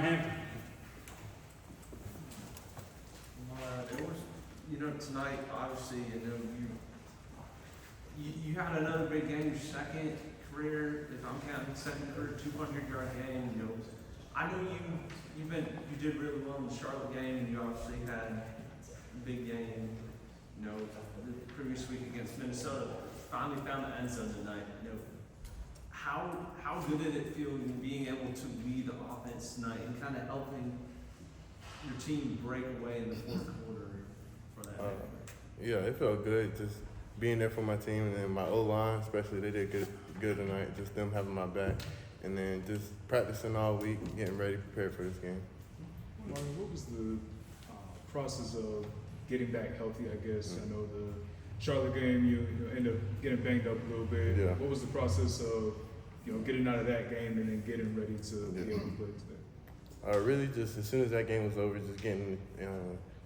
Hampton. It was, tonight, obviously, you had another big game, your second career, if I'm counting, second career 200-yard game. I know you did really well in the Charlotte game, and you obviously had a big game, the previous week against Minnesota. Finally found the end zone tonight. How good did it feel being able to lead the offense tonight and kind of helping your team break away in the fourth quarter for that? Yeah, it felt good just being there for my team, and then my O-line especially, they did good tonight, just them having my back, and then just practicing all week, getting ready, prepared for this game. Marvin, what was the process of getting back healthy, I guess? I know the Charlotte game, you end up getting banged up a little bit. Yeah. What was the process of getting out of that game and then getting ready to be able to play today? Really just as soon as that game was over, just getting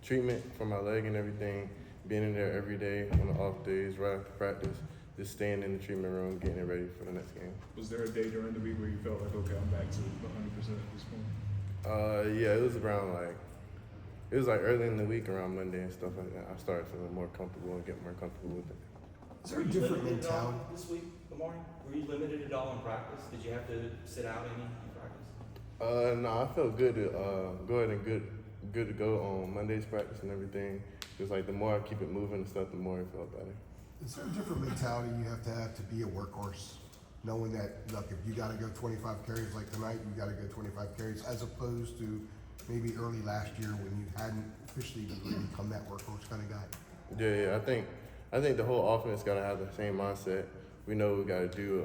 treatment for my leg and everything, being in there every day on the off days, right after practice, just staying in the treatment room, getting it ready for the next game. Was there a day during the week where you felt like, okay, I'm back to 100% at this point? Yeah, it was around early in the week, around Monday and stuff like that. I started feeling more comfortable and getting more comfortable with it. Is there a different mentality this week, Omarion? Were you limited at all in practice? Did you have to sit out any in practice? No, I felt good to go ahead and good to go on Monday's practice and everything. Just like the more I keep it moving and stuff, the more it felt better. Is there a different mentality you have to be a workhorse? Knowing that, look, if you got to go 25 carries like tonight, you got to go 25 carries, as opposed to maybe early last year when you hadn't officially really become that workhorse kind of guy. Yeah, I think the whole offense got to have the same mindset. We know what we got to do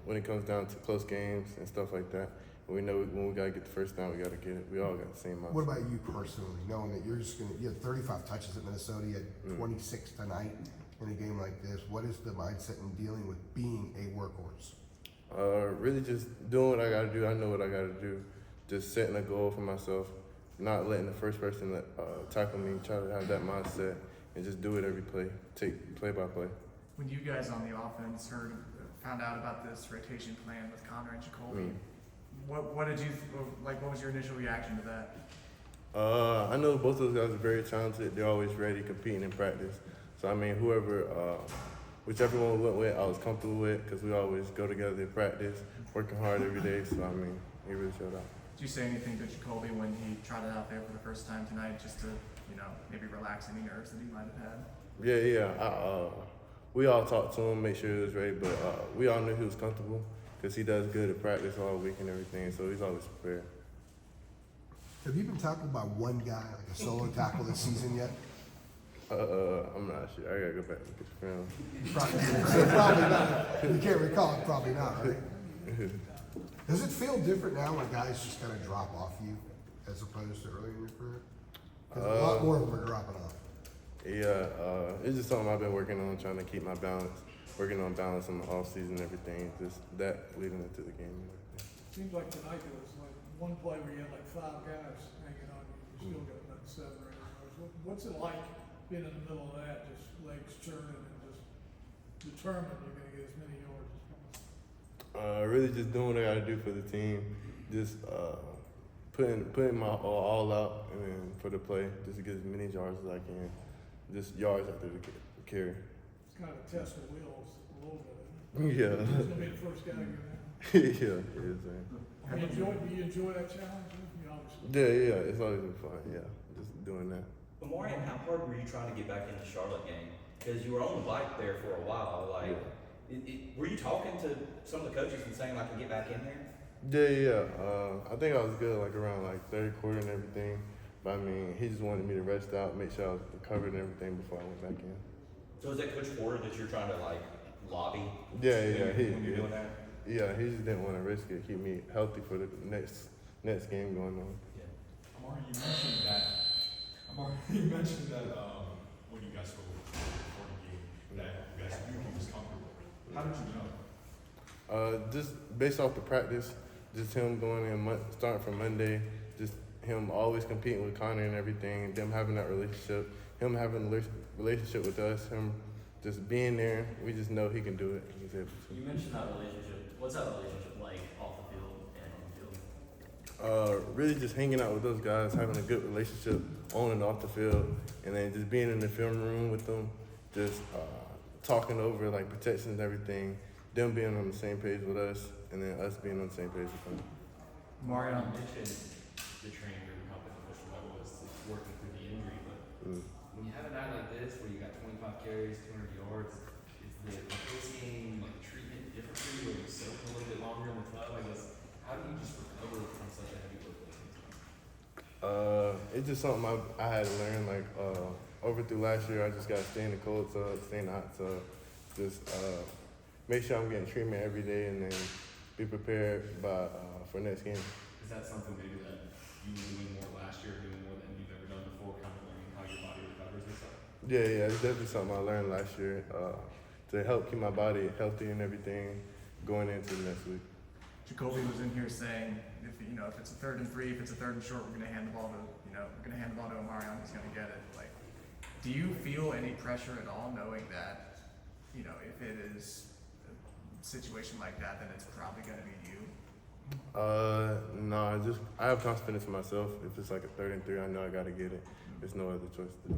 when it comes down to close games and stuff like that. We know when we got to get the first down, we got to get it. We all got the same mindset. What about you personally, knowing that you had 35 touches at Minnesota, you had 26 tonight in a game like this? What is the mindset in dealing with being a workhorse? Really just doing what I got to do. I know what I got to do. Just setting a goal for myself, not letting the first person tackle me, try to have that mindset, and just do it every play, take play by play. When you guys on the offense found out about this rotation plan with Connor and Jacoby, what did you like? What was your initial reaction to that? I know both of those guys are very talented. They're always ready, competing in practice. So I mean, whichever one we went with, I was comfortable with because we always go together in practice, working hard every day. So I mean, he really showed out. Did you say anything to Jacoby when he trotted out there for the first time tonight, just to maybe relax any nerves that he might have had? Yeah. We all talked to him, make sure he was ready, but we all knew he was comfortable because he does good at practice all week and everything, so he's always prepared. Have you been tackled by one guy, like a solo tackle this season yet? I'm not sure. I gotta go back and look at the film. Probably not. You can't recall it, probably not, right? Does it feel different now when guys just kind of drop off you as opposed to earlier in your career? Because a lot more of them are dropping off. Yeah, it's just something I've been working on, trying to keep my balance, working on balance in the off season and everything, just that leading into the game and everything. Seems like tonight there was like one play where you had like 5 guys hanging on you. You still got about 7 or 8 yards. What's it like being in the middle of that, just legs churning and just determined you're going to get as many yards as possible? Really just doing what I gotta do for the team, just putting my all out and then for the play, just to get as many yards as I can, just yards after the carry. It's kind of a test of wheels a little bit, isn't it? Yeah. He's going to be the first guy to get in. Yeah, it is. Do you enjoy that challenge? You obviously. Yeah, it's always been fun. Yeah, just doing that. Omarion, how hard were you trying to get back in the Charlotte game? Because you were on the bike there for a while. Were you talking to some of the coaches and saying like, I can get back in there? Yeah. I think I was good around third quarter and everything. But I mean, he just wanted me to rest out, make sure I was recovered and everything before I went back in. So is that Coach Porter that you're trying to lobby? Yeah. When you're doing that? Yeah, he just didn't want to risk it, keep me healthy for the next game going on. Yeah. Omarion, you mentioned that when you guys spoke before the game, that you guys knew he was comfortable. How did you know? Just based off the practice, just him going in, starting from Monday, just him always competing with Connor and everything, them having that relationship, him having a relationship with us, him just being there, we just know he can do it. He's able to. You mentioned that relationship. What's that relationship like off the field and on the field? Really just hanging out with those guys, having a good relationship on and off the field, and then just being in the film room with them, just talking over like protections and everything, them being on the same page with us, and then us being on the same page with them. Omarion. You mentioned the training group helping the official level is working through the injury, but when you have a night like this where you got 25 carries, 200 yards, is the post-game like treatment different for you, where you soak a little bit longer in the tub? I guess, how do you just recover from such a heavy workload? It's just something I had to learn. Like over through last year, I just got to stay in the cold tub, stay in the hot tub, just make sure I'm getting treatment every day, and then be prepared for next game. Is that something maybe that you were doing more last year, doing more than you've ever done before, kind of learning how your body recovers and stuff? Yeah, it's definitely something I learned last year to help keep my body healthy and everything going into the next week. Jacoby was in here saying, if it's a 3rd and 3, if it's a 3rd and short, we're gonna hand the ball to Omarion. He's gonna get it. Like, do you feel any pressure at all, knowing that, if it is a situation like that, then it's probably gonna be you? No, I have confidence in myself. If it's like a 3rd and 3, I know I gotta get it. There's no other choice to do.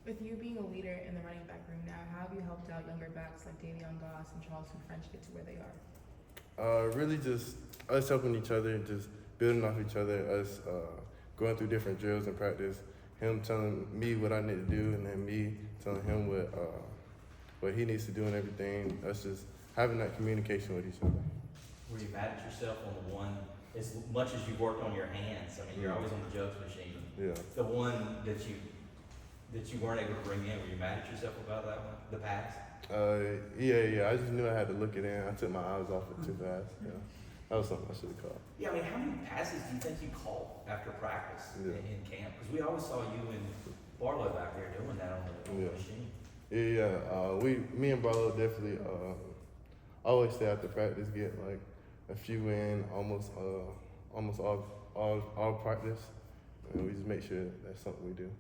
With you being a leader in the running back room now, how have you helped out younger backs like Davion Goss and Charleston French get to where they are? Really just us helping each other, just building off each other, us going through different drills in practice, him telling me what I need to do, and then me telling him what he needs to do and everything. Us just having that communication with each other. Were you mad at yourself on the one, as much as you worked on your hands? I mean, you're always on the jugs machine. Yeah. The one that you weren't able to bring in, were you mad at yourself about that one, the pass? Yeah. I just knew I had to look it in. I took my eyes off it too fast. Yeah. That was something I should have caught. Yeah, I mean, how many passes do you think you caught after practice in camp? Because we always saw you and Barlow back there doing that on the machine. Me and Barlow definitely always stay after practice, get like a few in almost all practice, and we just make sure that's something we do.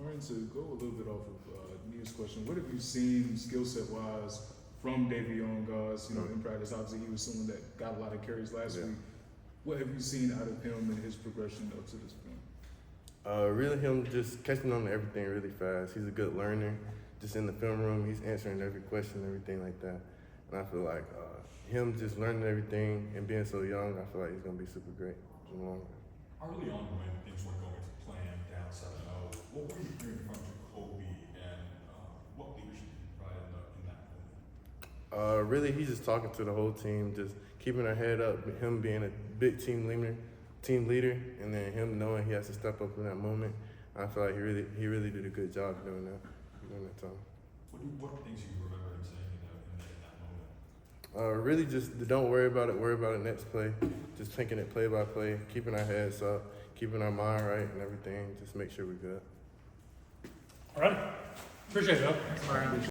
Omarion, to go a little bit off of Nia's question, what have you seen skill set wise from Davion Goss? In practice, obviously he was someone that got a lot of carries last week. What have you seen out of him and his progression up to this point? Really him just catching on to everything really fast. He's a good learner. Just in the film room, he's answering every question, everything like that. And I feel like him just learning everything and being so young, I feel like he's gonna be super great in the long run. Early on when things weren't going to plan, down 7-0, what were you hearing from Jacoby, and what leadership did you provide in that moment? Really, he's just talking to the whole team, just keeping our head up, him being a big team leader, and then him knowing he has to step up in that moment. I feel like he really did a good job doing that time. What things do you remember him saying in that moment? Really just don't worry about it next play. Just thinking it play by play, keeping our heads up, keeping our mind right and everything, just make sure we're good. All right. Appreciate it, Bill. Thanks, Omarion.